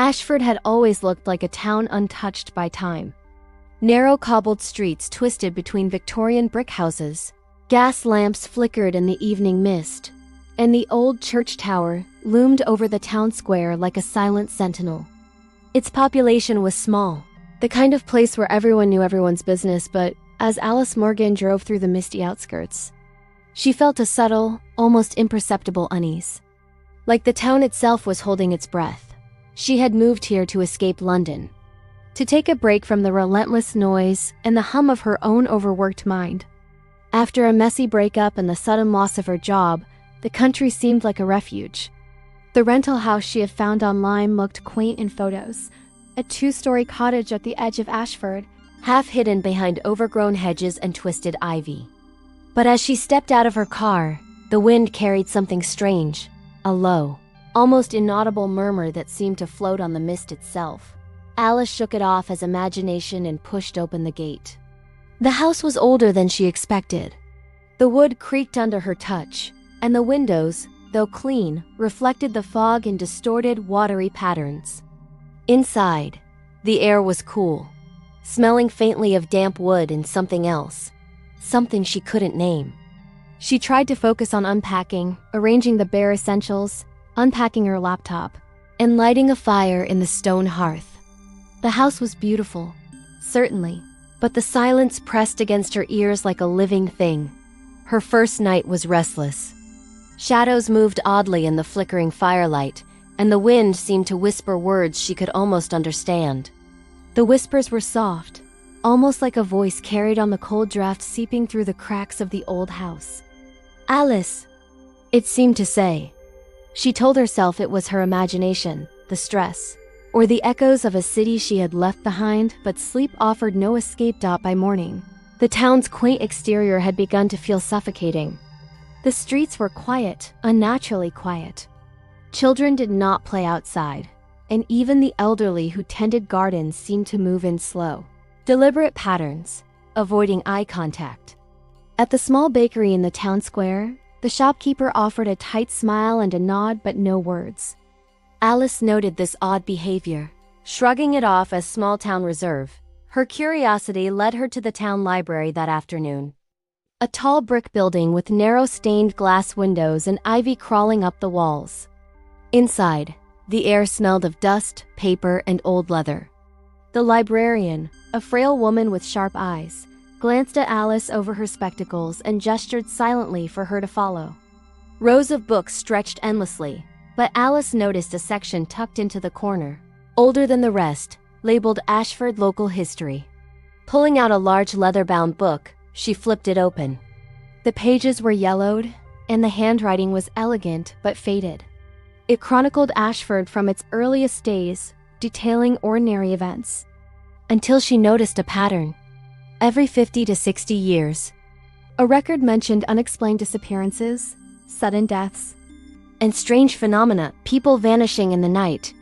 Ashford had always looked like a town untouched by time. Narrow cobbled streets twisted between Victorian brick houses. Gas lamps flickered in the evening mist, and the old church tower loomed over the town square like a silent sentinel. Its population was small, the kind of place where everyone knew everyone's business, but as Alice Morgan drove through the misty outskirts, she felt a subtle, almost imperceptible unease. Like the town itself was holding its breath. She had moved here to escape London, to take a break from the relentless noise and the hum of her own overworked mind. After a messy breakup and the sudden loss of her job, the country seemed like a refuge. The rental house she had found online looked quaint in photos, a 2-story cottage at the edge of Ashford, half hidden behind overgrown hedges and twisted ivy. But as she stepped out of her car, the wind carried something strange, a low, almost inaudible murmur that seemed to float on the mist itself. Alice shook it off as imagination and pushed open the gate. The house was older than she expected. The wood creaked under her touch, and the windows, though clean, reflected the fog in distorted, watery patterns. Inside, the air was cool, smelling faintly of damp wood and something else, something she couldn't name. She tried to focus on unpacking, arranging the bare essentials, unpacking her laptop, and lighting a fire in the stone hearth. The house was beautiful, certainly, but the silence pressed against her ears like a living thing. Her first night was restless. Shadows moved oddly in the flickering firelight, and the wind seemed to whisper words she could almost understand. The whispers were soft, almost like a voice carried on the cold draft seeping through the cracks of the old house. "Alice," it seemed to say. She told herself it was her imagination, the stress, or the echoes of a city she had left behind, but sleep offered no escape dot by morning. The town's quaint exterior had begun to feel suffocating. The streets were quiet, unnaturally quiet. Children did not play outside, and even the elderly who tended gardens seemed to move in slow, deliberate patterns, avoiding eye contact. At the small bakery in the town square, the shopkeeper offered a tight smile and a nod, but no words. Alice noted this odd behavior, shrugging it off as small-town reserve. Her curiosity led her to the town library that afternoon. A tall brick building with narrow stained glass windows and ivy crawling up the walls. Inside, the air smelled of dust, paper, and old leather. The librarian, a frail woman with sharp eyes, glanced at Alice over her spectacles and gestured silently for her to follow. Rows of books stretched endlessly, but Alice noticed a section tucked into the corner, older than the rest, labeled Ashford Local History. Pulling out a large leather-bound book, she flipped it open. The pages were yellowed, and the handwriting was elegant but faded. It chronicled Ashford from its earliest days, detailing ordinary events. Until she noticed a pattern. Every 50 to 60 years, a record mentioned unexplained disappearances, sudden deaths, and strange phenomena, people vanishing in the night,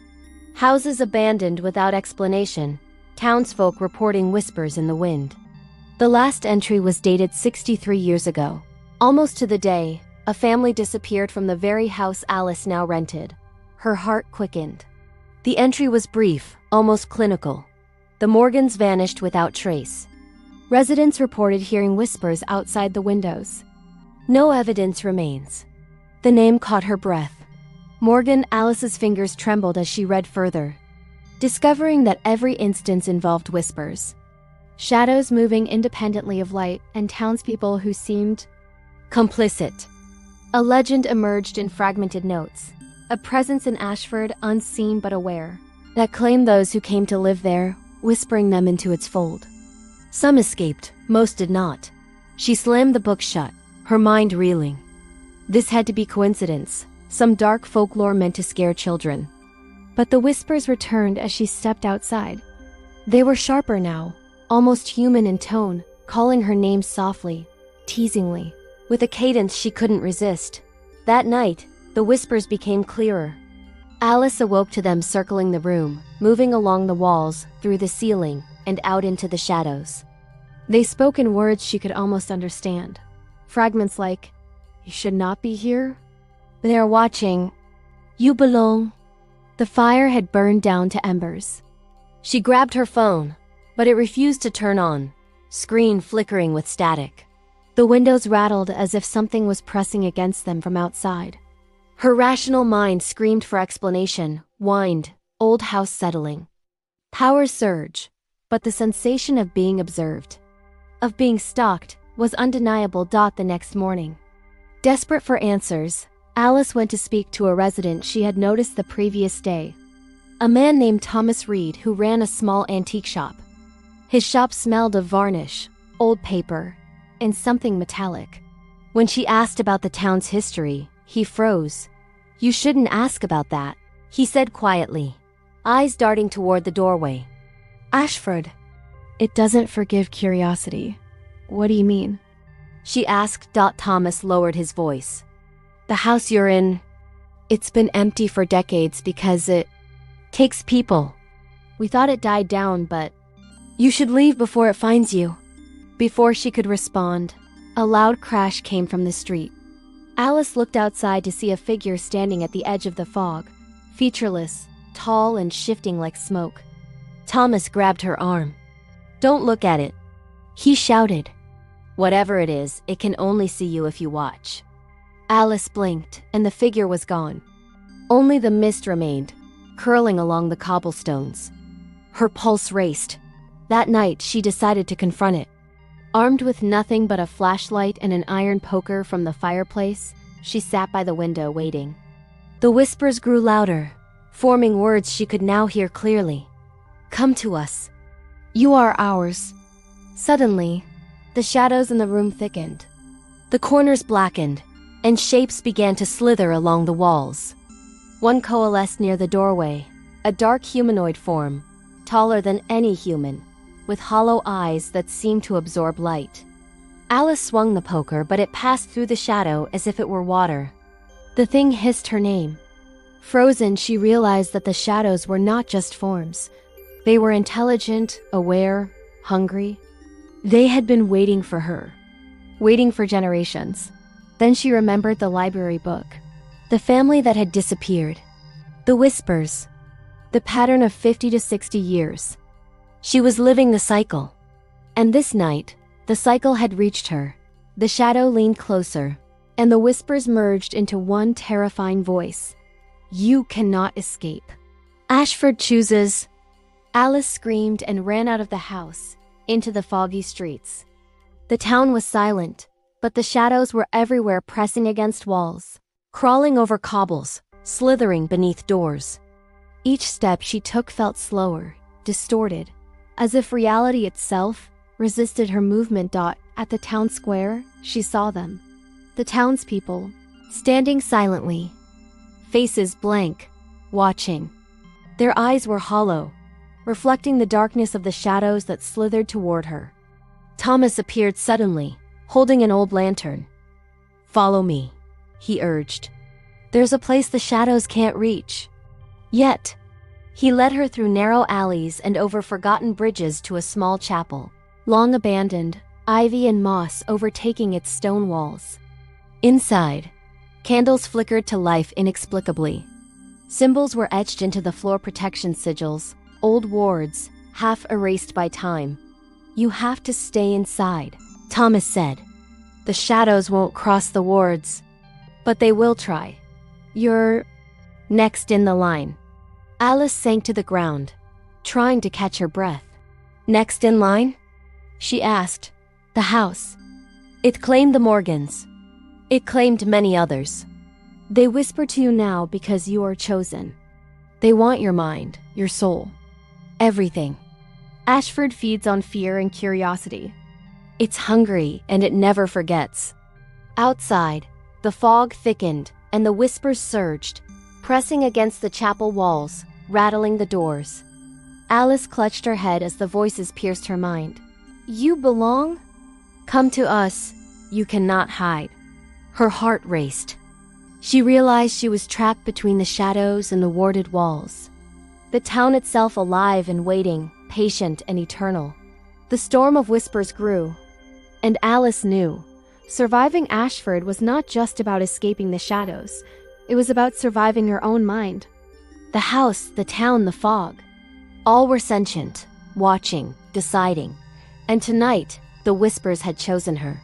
houses abandoned without explanation, townsfolk reporting whispers in the wind. The last entry was dated 63 years ago. Almost to the day, a family disappeared from the very house Alice now rented. Her heart quickened. The entry was brief, almost clinical. The Morgans vanished without trace. Residents reported hearing whispers outside the windows. No evidence remains. The name caught her breath. Morgan. Alice's fingers trembled as she read further, discovering that every instance involved whispers. Shadows moving independently of light and townspeople who seemed complicit. A legend emerged in fragmented notes, a presence in Ashford unseen but aware, that claimed those who came to live there, whispering them into its fold. Some escaped, most did not. She slammed the book shut, her mind reeling. This had to be coincidence, some dark folklore meant to scare children. But the whispers returned as she stepped outside. They were sharper now, almost human in tone, calling her name softly, teasingly, with a cadence she couldn't resist. That night, the whispers became clearer. Alice awoke to them circling the room, moving along the walls, through the ceiling, and out into the shadows. They spoke in words she could almost understand. Fragments like, "You should not be here. They are watching. You belong." The fire had burned down to embers. She grabbed her phone, but it refused to turn on, screen flickering with static. The windows rattled as if something was pressing against them from outside. Her rational mind screamed for explanation, whined, old house settling. Power surge, but the sensation of being observed, of being stalked, was undeniable. The next morning, desperate for answers, Alice went to speak to a resident she had noticed the previous day. A man named Thomas Reed who ran a small antique shop. His shop smelled of varnish, old paper, and something metallic. When she asked about the town's history, he froze. "You shouldn't ask about that," he said quietly, eyes darting toward the doorway. "Ashford. It doesn't forgive curiosity." "What do you mean?" she asked. Thomas lowered his voice. "The house you're in, it's been empty for decades because it takes people. We thought it died down, but you should leave before it finds you." Before she could respond, a loud crash came from the street. Alice looked outside to see a figure standing at the edge of the fog, featureless, tall and shifting like smoke. Thomas grabbed her arm. "Don't look at it," he shouted. "Whatever it is, it can only see you if you watch." Alice blinked, and the figure was gone. Only the mist remained, curling along the cobblestones. Her pulse raced. That night, she decided to confront it. Armed with nothing but a flashlight and an iron poker from the fireplace, she sat by the window waiting. The whispers grew louder, forming words she could now hear clearly. "Come to us. You are ours." Suddenly, the shadows in the room thickened. The corners blackened, and shapes began to slither along the walls. One coalesced near the doorway, a dark humanoid form, taller than any human, with hollow eyes that seemed to absorb light. Alice swung the poker, but it passed through the shadow as if it were water. The thing hissed her name. Frozen, she realized that the shadows were not just forms. They were intelligent, aware, hungry. They had been waiting for her, waiting for generations. Then she remembered the library book, the family that had disappeared, the whispers, the pattern of 50 to 60 years. She was living the cycle. And this night, the cycle had reached her. The shadow leaned closer, and the whispers merged into one terrifying voice. "You cannot escape. Ashford chooses." Alice screamed and ran out of the house, into the foggy streets. The town was silent, but the shadows were everywhere, pressing against walls, crawling over cobbles, slithering beneath doors. Each step she took felt slower, distorted, as if reality itself resisted her movement. At the town square, she saw them. The townspeople, standing silently, faces blank, watching. Their eyes were hollow, reflecting the darkness of the shadows that slithered toward her. Thomas appeared suddenly, holding an old lantern. "Follow me," he urged. "There's a place the shadows can't reach." Yet, he led her through narrow alleys and over forgotten bridges to a small chapel, long abandoned, ivy and moss overtaking its stone walls. Inside, candles flickered to life inexplicably. Symbols were etched into the floor, protection sigils, old wards, half erased by time. "You have to stay inside," Thomas said. "The shadows won't cross the wards, but they will try. You're next in the line." Alice sank to the ground, trying to catch her breath. "Next in line?" she asked. "The house. It claimed the Morgans. It claimed many others. They whisper to you now because you are chosen. They want your mind, your soul, everything." Ashford feeds on fear and curiosity. It's hungry and it never forgets. Outside, the fog thickened and the whispers surged, pressing against the chapel walls, rattling the doors. Alice clutched her head as the voices pierced her mind. "You belong? Come to us. You cannot hide." Her heart raced. She realized she was trapped between the shadows and the warded walls. The town itself alive and waiting, patient and eternal. The storm of whispers grew, and Alice knew surviving Ashford was not just about escaping the shadows. It was about surviving her own mind. The house, the town, the fog. All were sentient, watching, deciding. And tonight, the Whispers had chosen her.